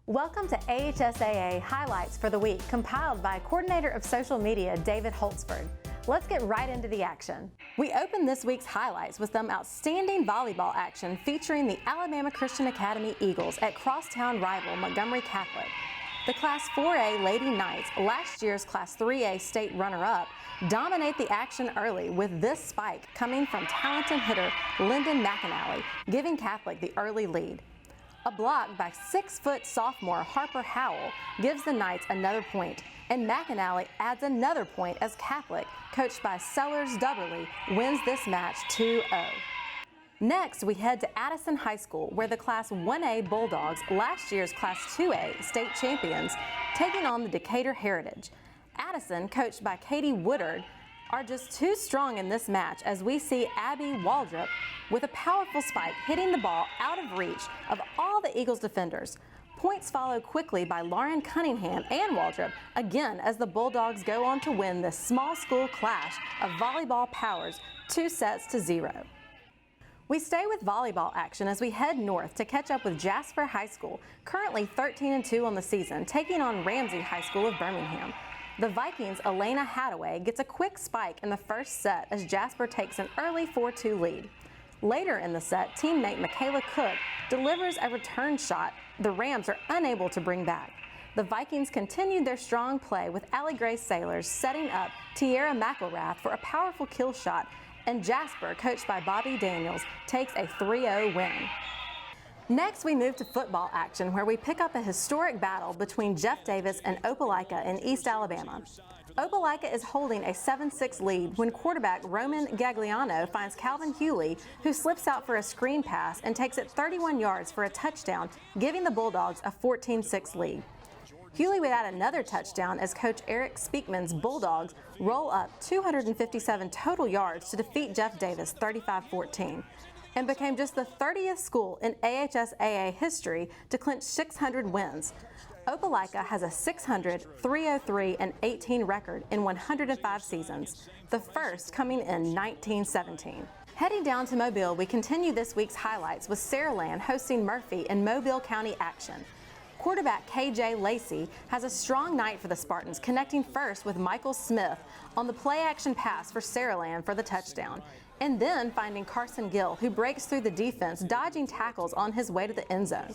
Welcome to AHSAA Highlights for the Week, compiled by Coordinator of Social Media, David Holtzford. Let's get right into the action. We open this week's highlights with some outstanding volleyball action featuring the Alabama Christian Academy Eagles at crosstown rival Montgomery Catholic. The Class 4A Lady Knights, last year's Class 3A state runner-up, dominate the action early with this spike coming from talented hitter Lyndon McAnally, giving Catholic the early lead. A block by 6-foot sophomore Harper Howell gives the Knights another point, and McAnally adds another point as Catholic, coached by Sellers Dubberly, wins this match 2-0. Next, we head to Addison High School, where the Class 1A Bulldogs, last year's Class 2A state champions, taking on the Decatur Heritage. Addison, coached by Katie Woodard, are just too strong in this match as we see Abby Waldrop with a powerful spike hitting the ball out of reach of all the Eagles defenders. Points follow quickly by Lauren Cunningham and Waldrop, again as the Bulldogs go on to win this small school clash of volleyball powers 2-0. We stay with volleyball action as we head north to catch up with Jasper High School, currently 13-2 on the season, taking on Ramsey High School of Birmingham. The Vikings' Elena Hadaway gets a quick spike in the first set as Jasper takes an early 4-2 lead. Later in the set, teammate Michaela Cook delivers a return shot the Rams are unable to bring back. The Vikings continued their strong play with Allie Grace Sailors setting up Tierra McElrath for a powerful kill shot, and Jasper, coached by Bobby Daniels, takes a 3-0 win. Next, we move to football action, where we pick up a historic battle between Jeff Davis and Opelika in East Alabama. Opelika is holding a 7-6 lead when quarterback Roman Gagliano finds Calvin Hewley, who slips out for a screen pass and takes it 31 yards for a touchdown, giving the Bulldogs a 14-6 lead. Hewley would add another touchdown as Coach Eric Speakman's Bulldogs roll up 257 total yards to defeat Jeff Davis 35-14. And became just the 30th school in AHSAA history to clinch 600 wins. Opelika has a 600, 303, and 18 record in 105 seasons, the first coming in 1917. Heading down to Mobile, we continue this week's highlights with Saraland hosting Murphy in Mobile County action. Quarterback KJ Lacey has a strong night for the Spartans, connecting first with Michael Smith on the play-action pass for Saraland for the touchdown, and then finding Carson Gill, who breaks through the defense, dodging tackles on his way to the end zone.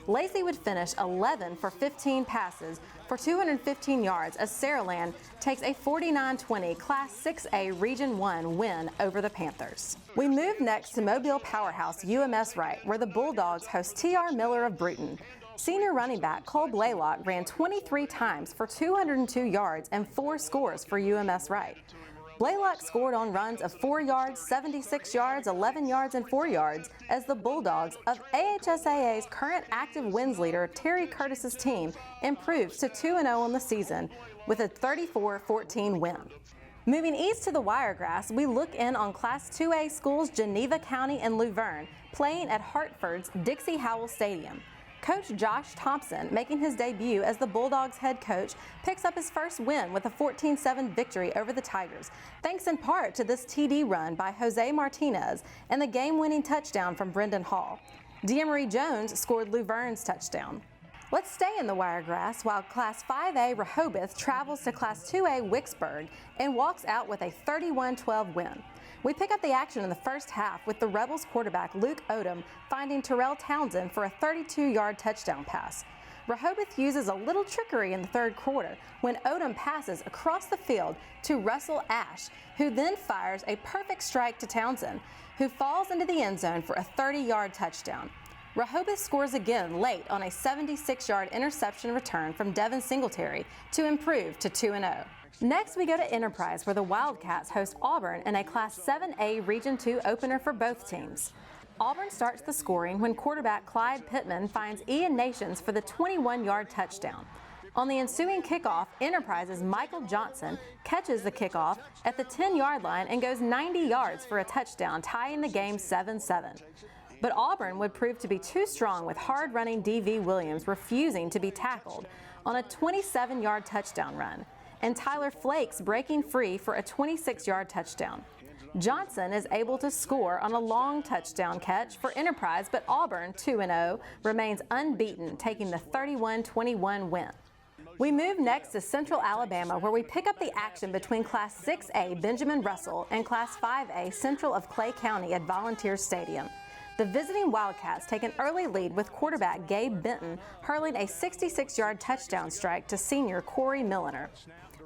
Lacey would finish 11 for 15 passes for 215 yards as Saraland takes a 49-20 Class 6A Region 1 win over the Panthers. We move next to Mobile powerhouse UMS Wright, where the Bulldogs host TR Miller of Bruton. Senior running back Cole Blaylock ran 23 times for 202 yards and 4 scores for UMS Wright. Blaylock scored on runs of 4 yards, 76 yards, 11 yards, and 4 yards as the Bulldogs of AHSAA's current active wins leader Terry Curtis's team improves to 2-0 on the season with a 34-14 win. Moving east to the Wiregrass, we look in on Class 2A schools Geneva County and Luverne playing at Hartford's Dixie Howell Stadium. Coach Josh Thompson, making his debut as the Bulldogs head coach, picks up his first win with a 14-7 victory over the Tigers, thanks in part to this TD run by Jose Martinez and the game-winning touchdown from Brendan Hall. Deamery Jones scored Luverne's touchdown. Let's stay in the Wiregrass while Class 5A Rehoboth travels to Class 2A Wicksburg and walks out with a 31-12 win. We pick up the action in the first half with the Rebels quarterback Luke Odom finding Terrell Townsend for a 32-yard touchdown pass. Rehoboth uses a little trickery in the third quarter when Odom passes across the field to Russell Ash, who then fires a perfect strike to Townsend, who falls into the end zone for a 30-yard touchdown. Rehoboth scores again late on a 76-yard interception return from Devin Singletary to improve to 2-0. Next, we go to Enterprise, where the Wildcats host Auburn in a Class 7A Region 2 opener for both teams. Auburn starts the scoring when quarterback Clyde Pittman finds Ian Nations for the 21-yard touchdown. On the ensuing kickoff, Enterprise's Michael Johnson catches the kickoff at the 10-yard line and goes 90 yards for a touchdown, tying the game 7-7. But Auburn would prove to be too strong with hard-running D.V. Williams refusing to be tackled on a 27-yard touchdown run, and Tyler Flakes breaking free for a 26-yard touchdown. Johnson is able to score on a long touchdown catch for Enterprise, but Auburn, 2-0, remains unbeaten, taking the 31-21 win. We move next to Central Alabama, where we pick up the action between Class 6A Benjamin Russell and Class 5A Central of Clay County at Volunteer Stadium. The visiting Wildcats take an early lead with quarterback Gabe Benton hurling a 66-yard touchdown strike to senior Corey Milliner.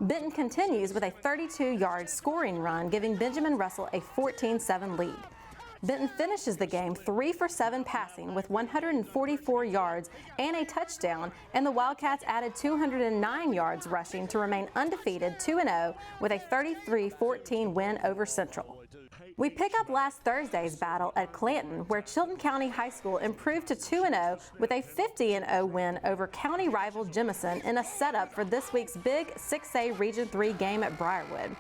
Benton continues with a 32-yard scoring run, giving Benjamin Russell a 14-7 lead. Benton finishes the game 3 for 7 passing with 144 yards and a touchdown, and the Wildcats added 209 yards rushing to remain undefeated 2-0 with a 33-14 win over Central. We pick up last Thursday's battle at Clanton, where Chilton County High School improved to 2-0 with a 50-0 win over county rival Jemison in a setup for this week's big 6A Region 3 game at Briarwood.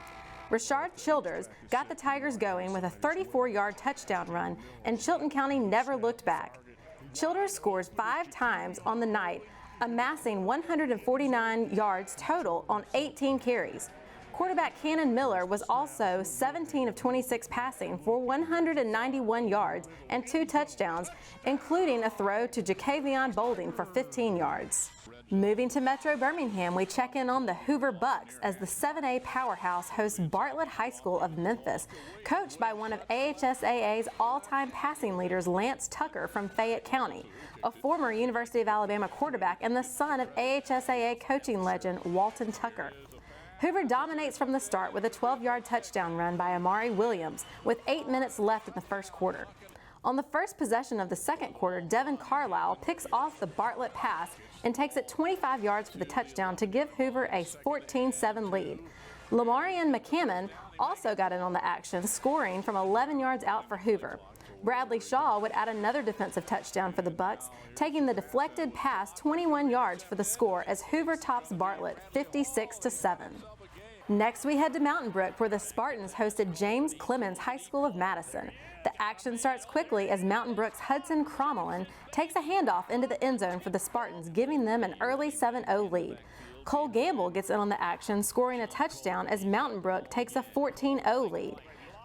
Rashard Childers got the Tigers going with a 34-yard touchdown run, and Chilton County never looked back. Childers scores 5 times on the night, amassing 149 yards total on 18 carries. Quarterback Cannon Miller was also 17 of 26 passing for 191 yards and 2 touchdowns, including a throw to Jacavion Bolding for 15 yards. Moving to Metro Birmingham, we check in on the Hoover Bucks as the 7A powerhouse hosts Bartlett High School of Memphis, coached by one of AHSAA's all-time passing leaders, Lance Tucker from Fayette County, a former University of Alabama quarterback and the son of AHSAA coaching legend Walton Tucker. Hoover dominates from the start with a 12-yard touchdown run by Amari Williams with 8 minutes left in the first quarter. On the first possession of the second quarter, Devin Carlisle picks off the Bartlett pass and takes it 25 yards for the touchdown to give Hoover a 14-7 lead. Lamarian McCammon also got in on the action, scoring from 11 yards out for Hoover. Bradley Shaw would add another defensive touchdown for the Bucks, taking the deflected pass 21 yards for the score as Hoover tops Bartlett 56-7. Next, we head to Mountain Brook, where the Spartans hosted James Clemens High School of Madison. The action starts quickly as Mountain Brook's Hudson Crommelin takes a handoff into the end zone for the Spartans, giving them an early 7-0 lead. Cole Gamble gets in on the action, scoring a touchdown as Mountain Brook takes a 14-0 lead.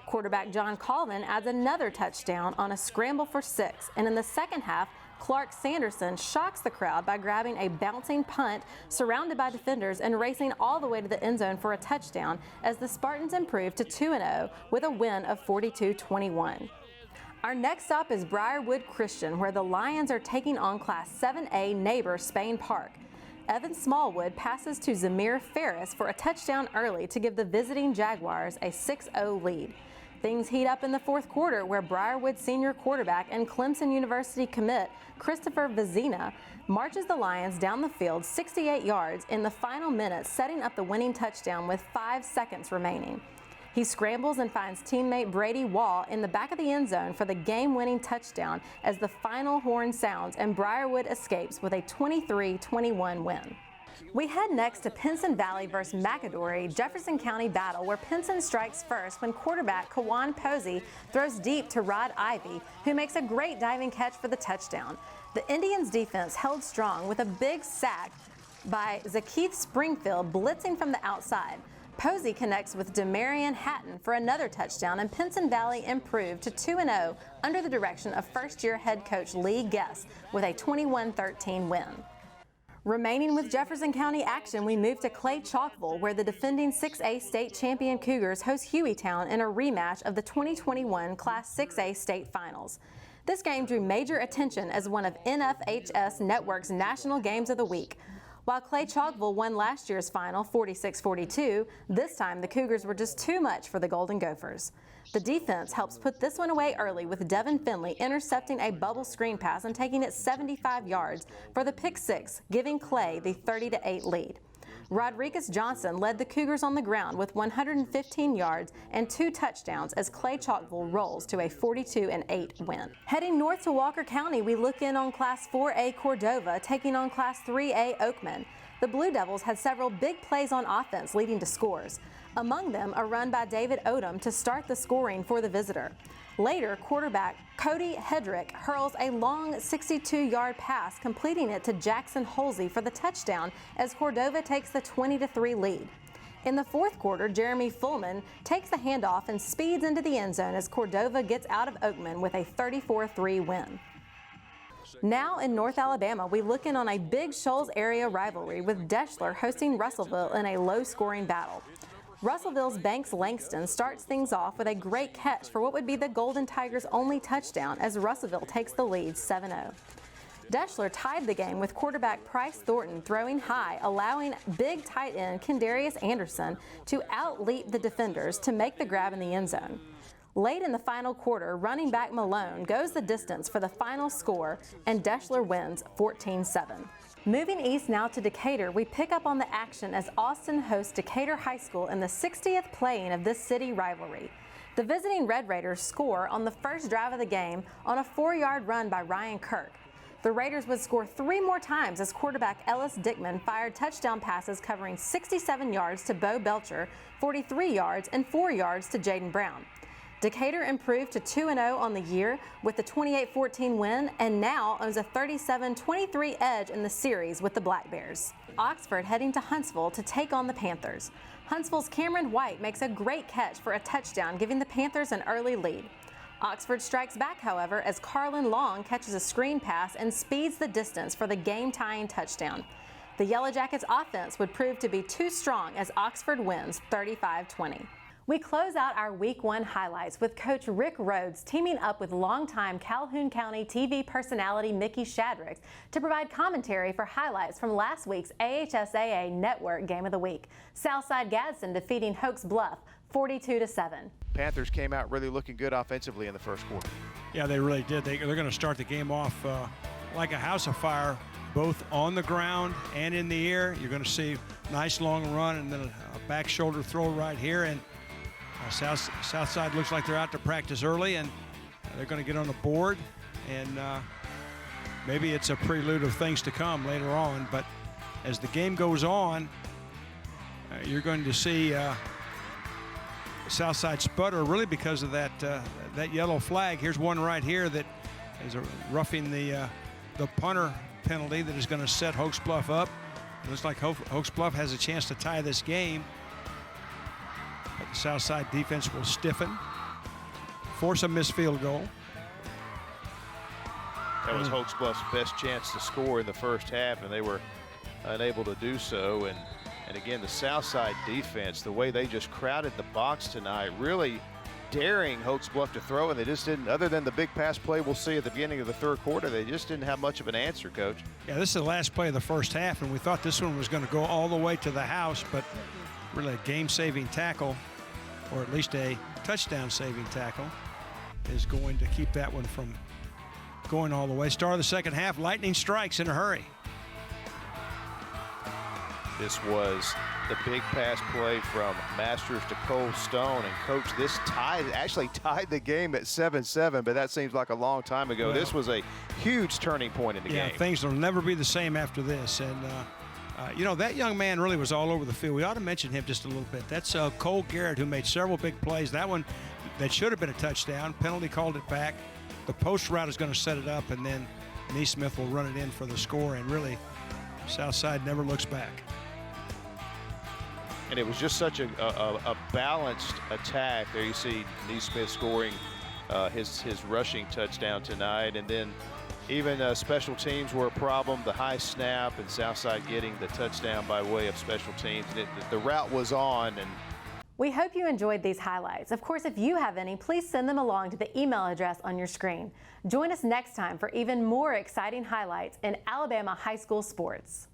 Quarterback John Colvin adds another touchdown on a scramble for 6, and in the second half, Clark Sanderson shocks the crowd by grabbing a bouncing punt surrounded by defenders and racing all the way to the end zone for a touchdown as the Spartans improve to 2-0 with a win of 42-21. Our next stop is Briarwood Christian, where the Lions are taking on Class 7A neighbor Spain Park. Evan Smallwood passes to Zamir Ferris for a touchdown early to give the visiting Jaguars a 6-0 lead. Things heat up in the fourth quarter, where Briarwood senior quarterback and Clemson University commit Christopher Vizina marches the Lions down the field 68 yards in the final minutes, setting up the winning touchdown with 5 seconds remaining. He scrambles and finds teammate Brady Wall in the back of the end zone for the game-winning touchdown as the final horn sounds and Briarwood escapes with a 23-21 win. We head next to Pinson Valley versus McAdory Jefferson County battle, where Pinson strikes first when quarterback Kawan Posey throws deep to Rod Ivy, who makes a great diving catch for the touchdown. The Indians' defense held strong with a big sack by Zakeith Springfield blitzing from the outside. Posey connects with Demarion Hatton for another touchdown, and Pinson Valley improved to 2-0 under the direction of first-year head coach Lee Guess with a 21-13 win. Remaining with Jefferson County action, we move to Clay Chalkville, where the defending 6A state champion Cougars host Hueytown in a rematch of the 2021 Class 6A state finals. This game drew major attention as one of NFHS Network's national games of the week. While Clay Chalkville won last year's final 46-42, this time the Cougars were just too much for the Golden Gophers. The defense helps put this one away early with Devin Finley intercepting a bubble screen pass and taking it 75 yards for the pick 6, giving Clay the 30-8 lead. Rodriguez Johnson led the Cougars on the ground with 115 yards and 2 touchdowns as Clay Chalkville rolls to a 42-8 win. Heading north to Walker County, we look in on Class 4A Cordova taking on Class 3A Oakman. The Blue Devils had several big plays on offense leading to scores. Among them, a run by David Odom to start the scoring for the visitor. Later, quarterback Cody Hedrick hurls a long 62-yard pass, completing it to Jackson Holsey for the touchdown as Cordova takes the 20-3 lead. In the fourth quarter, Jeremy Fullman takes the handoff and speeds into the end zone as Cordova gets out of Oakman with a 34-3 win. Now in North Alabama, we look in on a Big Shoals area rivalry with Deschler hosting Russellville in a low-scoring battle. Russellville's Banks Langston starts things off with a great catch for what would be the Golden Tigers' only touchdown as Russellville takes the lead 7-0. Deschler tied the game with quarterback Price Thornton throwing high, allowing big tight end Kendarius Anderson to outleap the defenders to make the grab in the end zone. Late in the final quarter, running back Malone goes the distance for the final score, and Deschler wins 14-7. Moving east now to Decatur, we pick up on the action as Austin hosts Decatur High School in the 60th playing of this city rivalry. The visiting Red Raiders score on the first drive of the game on a 4-yard run by Ryan Kirk. The Raiders would score 3 more times as quarterback Ellis Dickman fired touchdown passes covering 67 yards to Bo Belcher, 43 yards, and 4 yards to Jaden Brown. Decatur improved to 2-0 on the year with the 28-14 win and now owns a 37-23 edge in the series with the Black Bears. Oxford heading to Huntsville to take on the Panthers. Huntsville's Cameron White makes a great catch for a touchdown, giving the Panthers an early lead. Oxford strikes back, however, as Carlin Long catches a screen pass and speeds the distance for the game-tying touchdown. The Yellow Jackets offense would prove to be too strong as Oxford wins 35-20. We close out our Week 1 highlights with Coach Rick Rhodes teaming up with longtime Calhoun County TV personality Mickey Shadricks to provide commentary for highlights from last week's AHSAA Network Game of the Week. Southside Gadsden defeating Hoax Bluff 42-7. Panthers came out really looking good offensively in the first quarter. Yeah, they really did. They're going to start the game off like a house of fire, both on the ground and in the air. You're going to see a nice long run and then a back shoulder throw right here. And Southside looks like they're out to practice early, and they're going to get on the board, and maybe it's a prelude of things to come later on. But as the game goes on, you're going to see Southside sputter really because of that yellow flag. Here's one right here that is roughing the punter penalty that is going to set Hoax Bluff up. It looks like Hoax Bluff has a chance to tie this game. But the Southside defense will stiffen, force a missed field goal. That was Hoax Bluff's best chance to score in the first half, and they were unable to do so. And again, the Southside defense, the way they just crowded the box tonight, really daring Hoax Bluff to throw, and they just didn't, other than the big pass play we'll see at the beginning of the third quarter, they just didn't have much of an answer, Coach. Yeah, this is the last play of the first half, and we thought this one was going to go all the way to the house, but really a game-saving tackle, or at least a touchdown-saving tackle, is going to keep that one from going all the way. Start of the second half, lightning strikes in a hurry. This was the big pass play from Masters to Cole Stone, and Coach, this actually tied the game at 7-7, but that seems like a long time ago. Well, this was a huge turning point in the game. Yeah, things will never be the same after this, and you know, that young man really was all over the field. We ought to mention him just a little bit. That's Cole Garrett, who made several big plays. That one that should have been a touchdown. Penalty called it back. The post route is going to set it up, and then Neesmith will run it in for the score, and really, Southside never looks back. And it was just such a balanced attack. There you see Neesmith scoring his rushing touchdown tonight, and then even special teams were a problem. The high snap and Southside getting the touchdown by way of special teams. The route was on. And we hope you enjoyed these highlights. Of course, if you have any, please send them along to the email address on your screen. Join us next time for even more exciting highlights in Alabama high school sports.